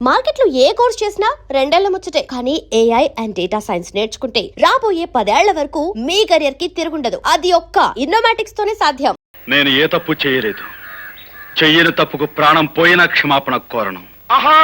మార్కెట్లో ఏ కోర్స్ చేసినా రెండేళ్ల ముచ్చటే. కానీ ఏఐ అండ్ డేటా సైన్స్ నేర్చుకుంటే రాబోయే 10 ఏళ్ల వరకు మీ కెరియర్ కి తిరుగుండదు. అది ఒక్క ఇన్నోమాటిక్స్ తోనే సాధ్యం. నేను ఏ తప్పు చేయలేదు. చెయ్యని తప్పుకు ప్రాణం పోయినా క్షమాపణ కోరను. ఆహా,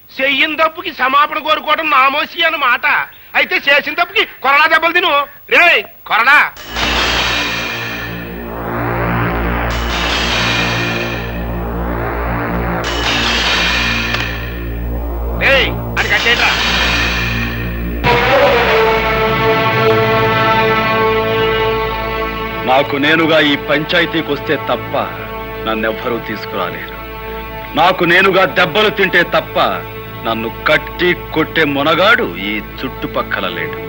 చెయ్యని తప్పుకి క్షమాపణ కోరుకోవడం నామోసి అన్నమాట. అయితే చేసిన తప్పుకి కొరడా దెబ్బలు తిను. రే కొరడా, అది కట్టేట్రా. నాకు నేనుగా ఈ పంచాయతీకి వస్తే తప్ప నన్నెవ్వరూ తీసుకురాలేరు. నాకు నేనుగా దెబ్బలు తింటే తప్ప నన్ను కట్టి కొట్టే మొనగాడు ఈ చుట్టుపక్కల లేడు.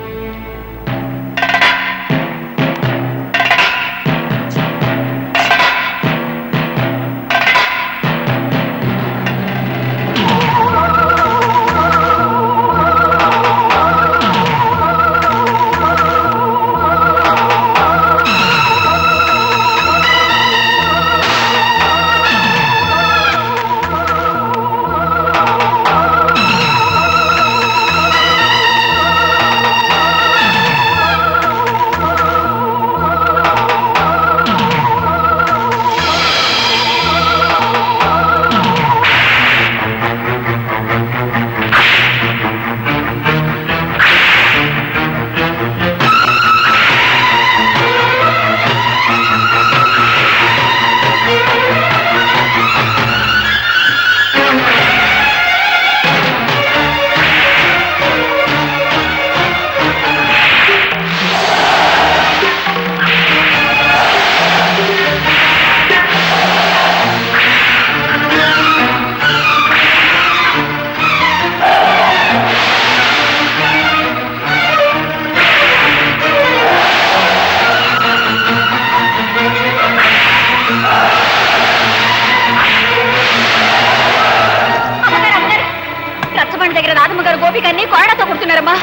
దగ్గర రాధమ్మ గారు గోపికన్ని కోడతో కొడుతున్నారమ్మా.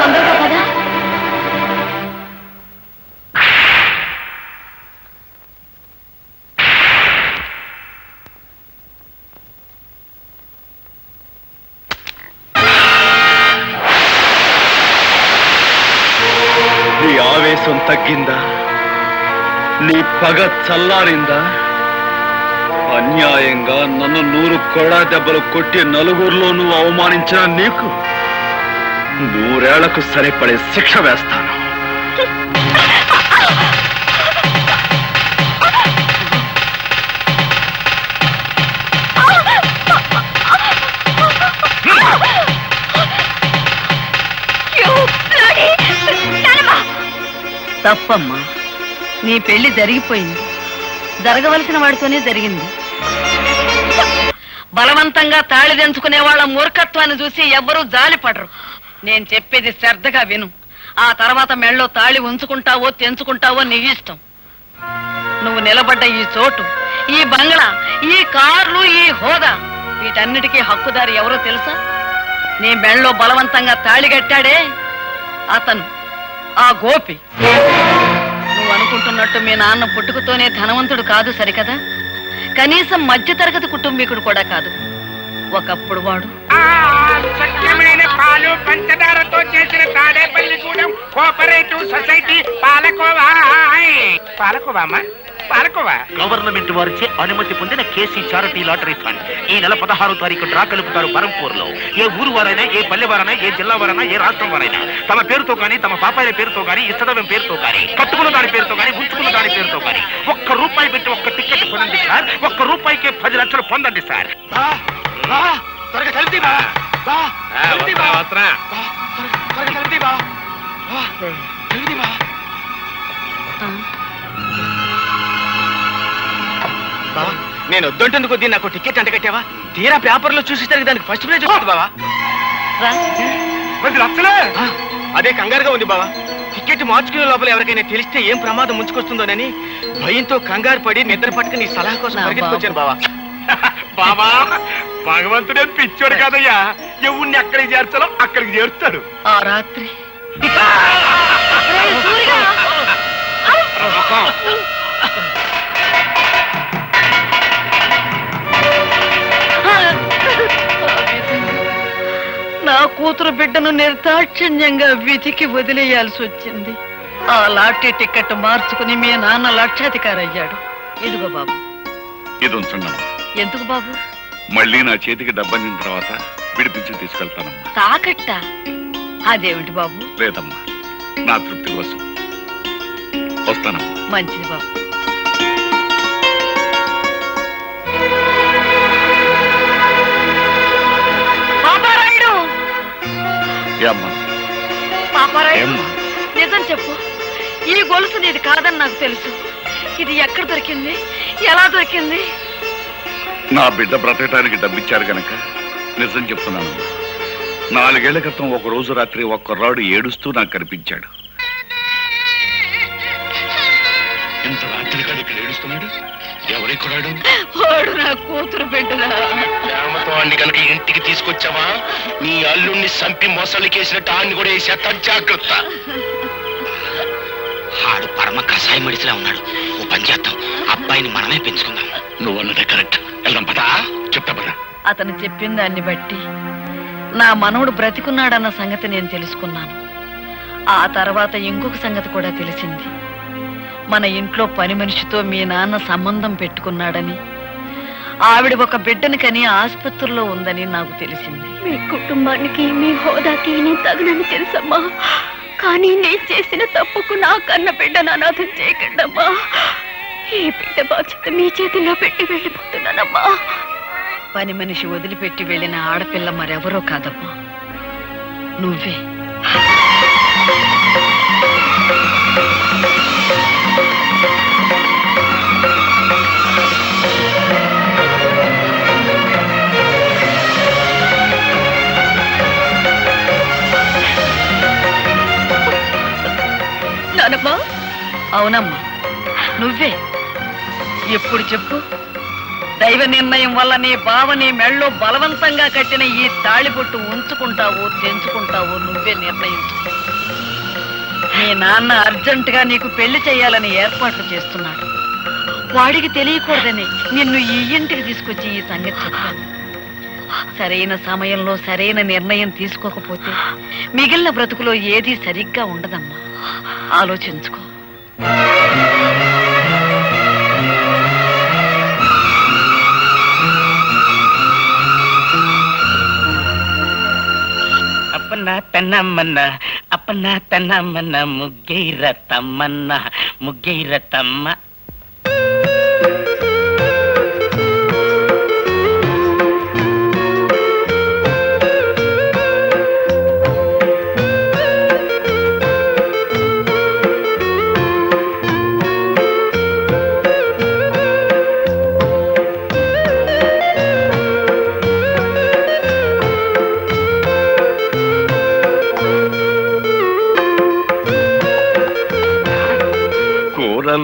తొందరగా కదా. నీ ఆవేశం తగ్గిందా? నీ పగ చల్లారిందా? అన్యాయంగా నన్ను 100 కొడా దెబ్బలు కొట్టి నలుగురిలోనూ అవమానించిన నీకు 100 ఏళ్లకు సరిపడే శిక్ష వేస్తాను. తప్పమ్మా, నీ పెళ్లి జరిగిపోయింది. జరగవలసిన వాడితోనే జరిగింది. బలవంతంగా తాళి తెంచుకునే వాళ్ళ మూర్ఖత్వాన్ని చూసి ఎవ్వరూ జాలిపడరు. నేను చెప్పేది శ్రద్ధగా విను. ఆ తర్వాత మెళ్ళో తాళి ఉంచుకుంటావో తెంచుకుంటావో నీ ఇష్టం. నువ్వు నిలబడ్డ ఈ చోటు, ఈ బంగ్లా, ఈ కార్లు, ఈ హోదా, వీటన్నిటికీ హక్కుదారి ఎవరో తెలుసా? నీ మెళ్ళో బలవంతంగా తాళి కట్టాడే అతను, ఆ గోపి. నువ్వు అనుకుంటున్నట్టు మీ నాన్న పుట్టుకతోనే ధనవంతుడు కాదు సరికదా. కనీసం మధ్యతరగతి కుటుంబీకుడు కూడా కాదు. ఒకప్పుడు వాడు సత్యమైన పాలు పంచదారతో చేసిన Tadepalligudem cooperative society palkova. Palkova palkova government వారిచే అనుమతి పొందిన కేసీ చారిటీ లాటరీ ఫండ్ ఈ నెల 16వ తారీఖు డ్రా కలుపుతారు బరంపూర్ లో. ఏ ఊరు వారైనా, ఏ పల్లె వారైనా, ఏ జిల్లా వారైనా, ఏ రాష్ట్రం వారైనా తమ పేరుతో కానీ, తమ పాపాయిల పేరుతో కానీ, ఇష్టదైవం పేరుతో కానీ, కట్టుకున్న దాని పేరుతో కానీ, ఉంచుకున్న దాని పేరుతో కానీ ₹1 పెట్టి ఒక్క టికెట్ కొనండి సార్. ₹1కే 10 లక్షలు పొందండి సార్. నేను వద్దంటేందుకు దీన్ని నాకు టికెట్ అంట కట్టావా? తీరా పేపర్లో చూసేసరికి దానికి ఫస్ట్ ప్రైజ్ వచ్చింది బావా. 10 లక్షలే? అదే కంగారుగా ఉంది బావా. టికెట్ మార్చుకునే లోపల ఎవరికైనా తెలిస్తే ఏం ప్రమాదం ముంచుకొస్తుందోనని భయంతో కంగారు పడి నిద్ర పట్టుకుని సలహా కోసం పరిగెత్తుకొచ్చాను బావా. బాబా, భగవంతుడే పిచ్చోడు కాదయ్యా. ఎవరిని ఎక్కడికి చేర్చాలో అక్కడికి చేరుతాడు. ఆ రాత్రి కూతురు బిడ్డను నిర్దాక్షిణ్యంగా విధికి వదిలేయాల్సి వచ్చింది. ఆ లాటరీ టికెట్ మార్చుకుని మీ నాన్న లక్షాధికారి అయ్యాడు. ఇదిగో బాబు. ఇది ఉంచండమ్మా. ఎందుకు బాబు? మళ్ళీ నా చేతికి డబ్బందిన తర్వాత విడిపించి తీసుకెళ్తానమ్మా. తాకట్ట? అదేమిటి బాబు? లేదమ్మా, నా తృప్తి కోసం. వస్తానమ్మా. మంచిది బాబు. పాపారాయుడు! అమ్మా, పాపారాయుడు, నిజం చెప్పు. ఈ గొలుసు నీది కాదని నాకు తెలుసు. ఇది ఎక్కడ దొరికింది? ఎలా దొరికింది? నా బిడ్డ బ్రతకటానికి డబ్బిచ్చారు గనక నిజం చెప్తున్నానమ్మా. 4 ఏళ్ల క్రితం ఒక రోజు రాత్రి ఒక కుర్రాడు ఏడుస్తూ నాకు కనిపించాడు. ఇంత రాత్రి కాదు ఇక్కడ ఏడుస్తున్నాడు? ఎవరి కుర్రాడు? వాడు నా కూతురు బిడ్డరా. ప్రేమతో అన్ని కనుక ఇంటికి తీసుకొచ్చావా, నీ అల్లుణ్ణి సంపి మొసలికేసినట్టు ఆన్ని కూడా వేసేస్తా, జాగ్రత్త. ఆడు పరమ కషాయ మడిసిలా ఉన్నాడు. ఓ పని చేద్దాం, అబ్బాయిని మనమే పెంచుకుందాం. నువ్వు అన్నదే కరెక్ట్. వెళ్దాం పదా. చెప్తా పదా. అతను చెప్పిన దాన్ని బట్టి నా మనవడు బ్రతికున్నాడన్న సంగతి నేను తెలుసుకున్నాను. ఆ తర్వాత ఇంకొక సంగతి కూడా తెలిసింది. మన ఇంట్లో పని మనిషితో మీ నాన్న సంబంధం పెట్టుకున్నాడని, ఆవిడ ఒక బిడ్డని కని ఆసుపత్రిలో ఉందని నాకు తెలిసింది. మీ కుటుంబానికి మీ హోదాకి నేను తగనని తెలుసమ్మా. కానీ నేను చేసిన తప్పుకు నా కన్న బిడ్డను అనాథం చేయకండమ్మా. ఈ బిడ్డ బాధ్యత మీ చేతుల్లో పెట్టి వెళ్ళిపోతున్నానమ్మా. పని మనిషి వదిలిపెట్టి వెళ్ళిన ఆడపిల్ల మరెవరో కాదమ్మా, నువ్వే. నానమ్మా. అవునమ్మా, నువ్వే. ఎప్పుడు చెప్పు? దైవ నిర్ణయం వల్ల నీ బావ నీ మెళ్ళో బలవంతంగా కట్టిన ఈ తాళిబొట్టు ఉంచుకుంటావో తెంచుకుంటావో నువ్వే నిర్ణయించు. మీ నాన్న అర్జెంటుగా నీకు పెళ్లి చేయాలని ఏర్పాట్లు చేస్తున్నాడు. వాడికి తెలియకూడదని నిన్ను ఈ ఇంటికి తీసుకొచ్చి ఈ సంగతి చెప్పాను. సరైన సమయంలో సరైన నిర్ణయం తీసుకోకపోతే మిగిలిన బ్రతుకులో ఏదీ సరిగ్గా ఉండదమ్మా. ఆలోచించుకో. అప్పన్న తన్నమ్మన్న, అప్పన్న తన్నమ్మన్న, ముగ్గైర తమ్మన్న, ముగ్గైర తమ్మ.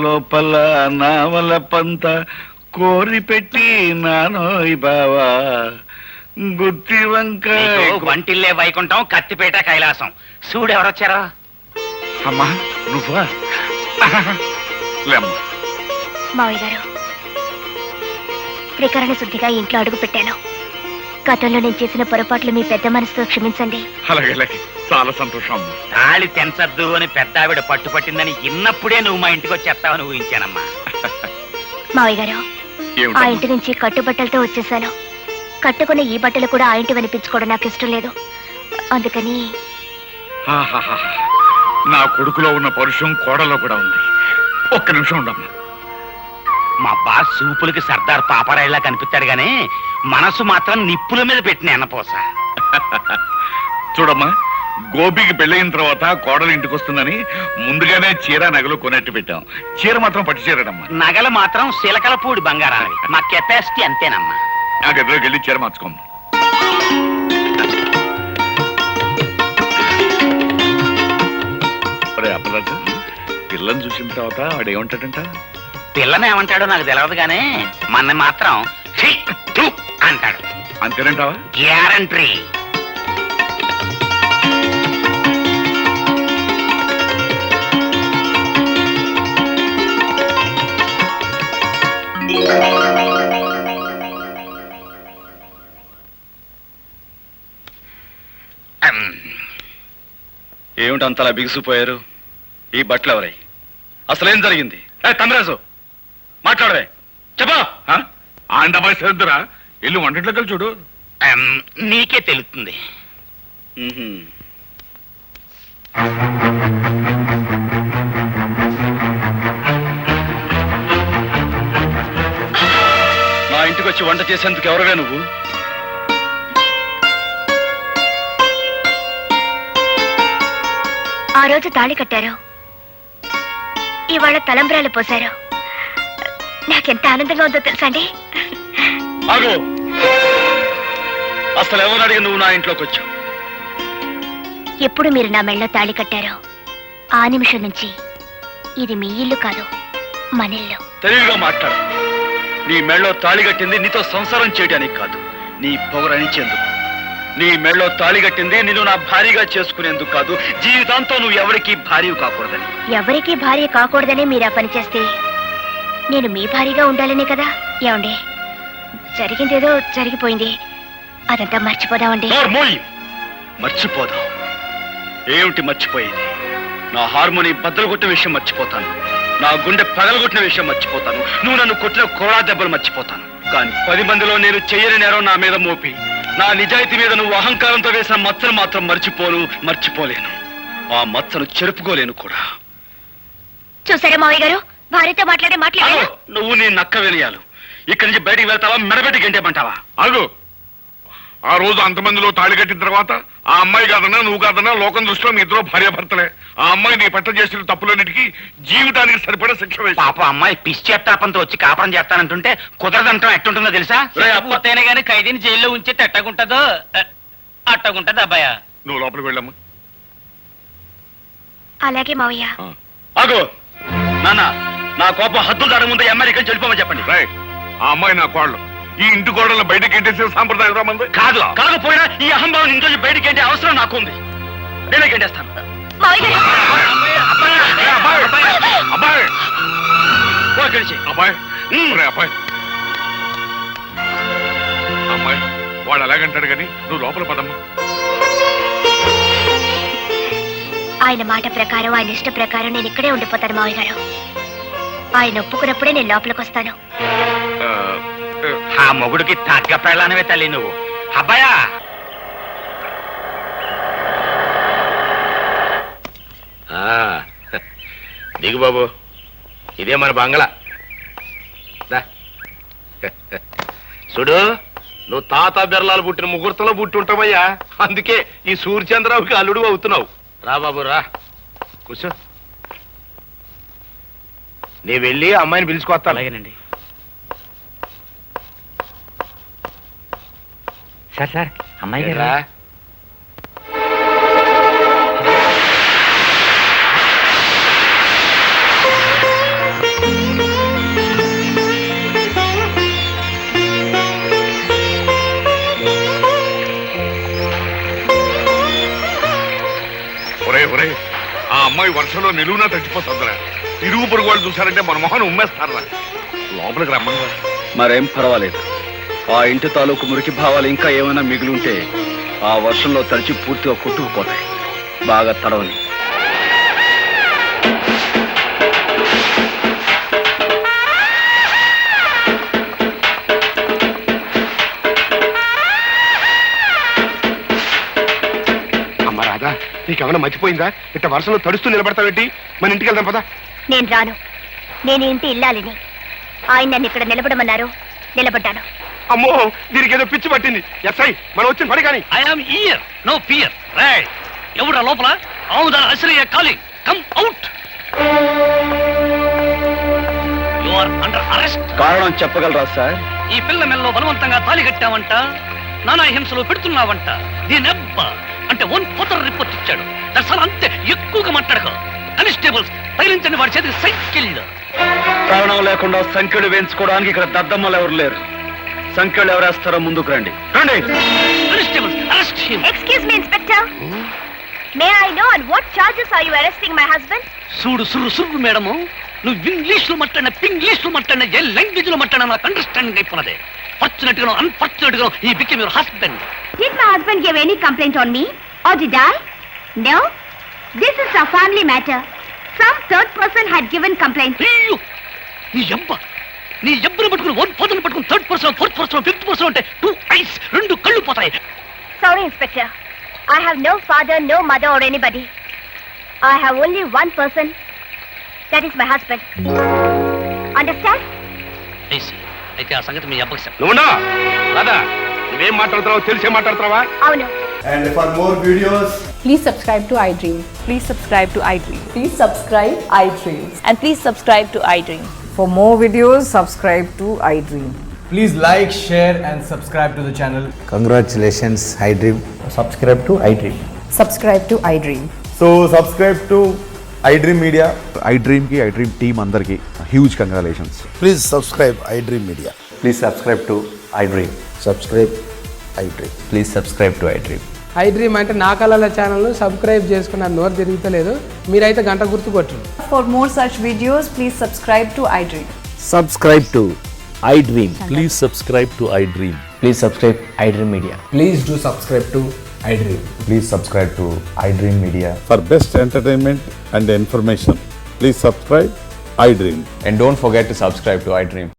లోపల నావల పంత కోరి పెట్టి నానోయ్ బావా, గుత్తి వంక వంటిల్లే వైకుంఠం, కత్తిపేట కైలాసం. చూడు ఎవరొచ్చారో. అమ్మా నువ్వా? లేమ్మా. మావయ్య గారు, త్రికరణ శుద్ధిగా ఇంట్లో అడుగు పెట్టాను. గతంలో నేను చేసిన పొరపాట్లు మీ పెద్ద మనసుతో క్షమించండి. అలాగే అలాగే, చాలా సంతోషం. తాళి తెంచద్దు అని పెద్ద ఆవిడ పట్టుపట్టిందని ఇన్నప్పుడే నువ్వు మా ఇంటికి వచ్చేస్తావని ఊహించానమ్మా. మావయ్య గారు, ఆ ఇంటి నుంచి కట్టుబట్టలతో వచ్చేసాను. కట్టుకున్న ఈ బట్టలు కూడా ఆ ఇంటి వినిపించుకోవడం నాకు ఇష్టం లేదు. అందుకని నా కొడుకులో ఉన్న పరుషం కోడలో కూడా ఉంది. ఒక్క నిమిషం ఉండమ్మా. మా బాస్ సూపులకి సర్దార్ పాపరాయిలా కనిపిస్తాడు గానీ మనసు మాత్రం నిప్పుల మీద పెట్టిన ఎన్నపోస. చూడమ్మా, గోపికి పెళ్ళయిన తర్వాత కోడలు ఇంటికి వస్తుందని ముందుగానే చీర నగలు కొనట్టు పెట్టాం. చీర మాత్రం పట్టు చీరడమ్మా. నగలు మాత్రం సిలకలపూడి బంగారావి. మా కెపాసిటీ అంతేనమ్మా. ఆ గదిలోకి వెళ్ళి చీర మార్చుకోమ్మా. అప్పరాజు, పిల్లని చూసిన తర్వాత వాడు ఏమంటాడంట? పిల్లని ఏమంటాడో నాకు తెలియదు గానీ మన మాత్రం అంటాడు. అంతేనంటావా? గ్యారంటీ. ఏమిటి అంతలా బిగుసిపోయారు? ఈ బట్టలు ఎవరై? అసలేం జరిగింది? తమిరాజు మాట్లాడవే, చెప్పా. ఆండమాయి శ్రద్ధరా, వెళ్ళి వంటట్లోకి చూడు. నీకే తెలుస్తుంది. నా ఇంటికి వచ్చి వంట చేసేందుకు ఎవరుగా నువ్వు? ఆ రోజు తాళి కట్టారు, ఇవాళ తలంబ్రాలు పోశారు. నాకెంత ఆనందంగా ఉందో తెలుసా అండి. ఆగు! అసలు ఎవరు అడిగి నువ్వు నా ఇంట్లోకి వచ్చావు? ఎప్పుడు మీరు నా మెళ్ళలో తాళి కట్టారో ఆ నిమిషం నుంచి ఇది మీ ఇల్లు కాదు, మన ఇల్లు. తెలివిగా మాట్లాడు. నీ మెళ్ళో తాళి కట్టింది నీతో సంసారం చేయడానికి కాదు, నీ పొగరనిచ్చేందుకు. నీ మెళ్ళో తాళి కట్టింది నిన్ను నా భార్యగా చేసుకునేందుకు కాదు, జీవితాంతో నువ్వు ఎవరికీ భార్య కాకూడదని. ఎవరికీ భార్య కాకూడదనే మీరు ఆ పని చేస్తే నేను మీ భార్యగా ఉండాలనే కదా. ఏమండి, జరిగిందేదో జరిగిపోయింది, అదంతా మర్చిపోదామండి. మర్చిపోదాం? ఏమిటి మర్చిపోయేది? నా హార్మోని బద్దలు కొట్టిన విషయం మర్చిపోతాను, నా గుండె పగలగొట్టిన విషయం మర్చిపోతాను, నువ్వు నన్ను కొట్టిన కోడా దెబ్బలు మర్చిపోతాను. కానీ 10 మందిలో నేను చెయ్యని నేరం నా మీద మోపి నా నిజాయితీ మీద నువ్వు అహంకారంతో వేసిన మచ్చను మాత్రం మర్చిపోలేను. ఆ మచ్చను చెరుపుకోలేను కూడా. చూసారా మావయ్య గారు, భార్యతో మాట్లాడే నువ్వు నీ నక్క వినయాలు. ఇక్కడి నుంచి బయటికి వెళ్తావా, మెడబెట్టి గంటేమంటావా? ఆగు! ఆ రోజు అంతమందిలో తాళి కట్టిన తర్వాత ఆ అమ్మాయి కాదన్నా నువ్వు కాదన్నా లోకం దృష్టిలో మీ ఇద్దరు భార్యాభర్తలే. ఆ అమ్మాయి నీ పట్ల చేసిన తప్పులన్నిటికీ జీవితానికి సరిపడా శిక్ష వేసి. పాప అమ్మాయి పిచ్చేత్తాపంతో వచ్చి కాపురం చేస్తానంటుంటే కుదరదంటాం ఎట్టుంటుందో తెలుసా? అప్పతేనే గానీ ఖైదీని జైల్లో ఉంచి ఎట్టగుంటదో అట్టగుంటది అబ్బాయ. నువ్వు లోపలికి వెళ్ళమ్మా. అలాగే మావయ్య. ఆగు! నాన్న, నా కోపం హద్దులు దాని ముందు అమెరికన్ చెడిపోమని చెప్పండి. ఆ అమ్మాయి నా కోళ్ళు, ఈ ఇంటి కోడలను బయటకి ఎంటేసే సాంప్రదాయం రామంది కాదు. కాకపోయినా ఈ అహంభావం ఇంట్లో బయటికి ఎంటే అవసరం నాకుంది. నేనే గంటేస్తాను. అబ్బాయి అబ్బాయి అబ్బాయి అమ్మాయి వాడు అలాగంటాడు కానీ నువ్వు లోపల పదమ్మా. ఆయన మాట ప్రకారం, ఆయన ఇష్ట ప్రకారం నేను ఇక్కడే ఉండిపోతాను మావయ్య గారు. ఆయన ఒప్పుకున్నప్పుడే నేను లోపలికి వస్తాను. ఆ మొగుడికి తగ్గ పెళ్ళానవే తల్లి నువ్వు. అబ్బాయా, దిగు బాబు, ఇదే మన బంగ్లా. చూడు, నువ్వు తాత బెర్లాలు పుట్టిన ముహూర్తంలో పుట్టి ఉంటావయ్యా, అందుకే ఈ సూర్యచంద్రరావుకి అల్లుడు అవుతున్నావు. రా బాబు రా, కూర్చో. నేను వెళ్ళి అమ్మాయిని పిలుచుకొస్తాను. అలాగేనండి. సార్ అమ్మాయి గారు. ఆ అమ్మాయి వర్షంలో నిలువునా తగ్గిపోతుందిరా. ఇరుగు పొరుగు వాళ్ళు చూసారంటే మన మొహన్ ఉమ్మేస్తారా. లోపలికి రమ్మని. మరేం పర్వాలేదు. ఆ ఇంటి తాలూకు మురికి భావాలు ఇంకా ఏమైనా మిగిలి ఉంటే ఆ వర్షంలో తడిచి పూర్తిగా కొట్టుకుపోతాయి. బాగా తడవని. అమ్మ రాదా, నీకేమైనా మర్చిపోయిందా? ఇట్ట వర్షంలో తడుస్తూ నిలబడతావేంటి? మన ఇంటికి వెళ్దాం పదా. నేను రాను. నేను ఇంటి ఇల్లాలిని. ఆయన నన్ను ఇక్కడ నిలబడమన్నారు, నిలబడ్డాను. అమ్మో, దీనికి ఏదో పిచ్చి పట్టింది. ఎస్ఐ, మనం వచ్చిన పని కానీ. I'm here, no fear. Right, ఎవడా లోపల? అవుదా అసలు calling, come out. You are under arrest. కారణం చెప్పగలరా సార్? ఈ పిల్ల మెల్లో బలవంతంగా తాళి కట్టావంట, నానా హింసలు పెడుతున్నావంట. దీనెబ్బ అంటే 1 రిపోర్ట్ ఇచ్చాడు. దర్శనం అంతే, ఎక్కువగా మాట్లాడక. కానిస్టేబుల్స్ తగిలించండి వాడి చేతికి సైకిల్. కారణం లేకుండా సంఖ్యలు వేయించుకోవడానికి ఇక్కడ దద్దమ్మలు ఎవరు లేరు. సంఖ్యలు ఎవరేస్తారో ముందుకు రండి. రండి. Constables arrest him. Excuse me inspector, may I know on what charges are you arresting my husband? చూడు సుర్రు మేడము, నువ్వు ఇంగ్లీష్ లో మాట్లాడిన, పింగ్లీష్ లో మాట్లాడిన, ఏ లాంగ్వేజ్ లో మాట్లాడినా నాకు అండర్స్టాండింగ్ అయిపోయినదే. ఫార్చునేట్ గా అన్ఫార్చునేట్ గా he became your husband. Did my husband give any complaint on me? Or did I? No. This is a family matter. Some third person had given complaint. అయ్యో! నీ ఎబ్బను పట్టుకుని 1 person పట్టుకుని 3rd person 4th person 5th person అంటే 2 ice 2 కళ్ళు పోతాయి. Sorry, Inspector. I have no father, no mother or anybody. I have only one person. That is my husband. Understand? అయితే ఆ సంగతి మీ అబ్బకి చెప్పు. నువ్వునా రాదా నువ్వేం మాట్లాడుతున్నావు తెలిసే మాట్లాడుతున్నావా? Avunu. And for more videos, Please subscribe to iDream. Please subscribe to iDream. Please subscribe iDream. And please subscribe to iDream. For more videos, subscribe to iDream. please like, share and subscribe to the channel. Congratulations, iDream. Subscribe to iDream. Subscribe to iDream. So subscribe to iDream Media. iDream ki iDream team andarki huge congratulations. Please subscribe iDream Media. Please subscribe to iDream. Subscribe iDream. Please subscribe to iDream. iDream అంటే నా కళల channel subscribe చేసుకున్న నోరు తిరుగుతలేదు మీరైతే గంట గుర్తు కొట్టండి. For more such videos, please subscribe to iDream. Subscribe to iDream. Please subscribe to iDream. Please subscribe iDream Media. Please do subscribe to iDream. Please subscribe to iDream Media. For best entertainment and information, please subscribe iDream. And don't forget to subscribe to iDream.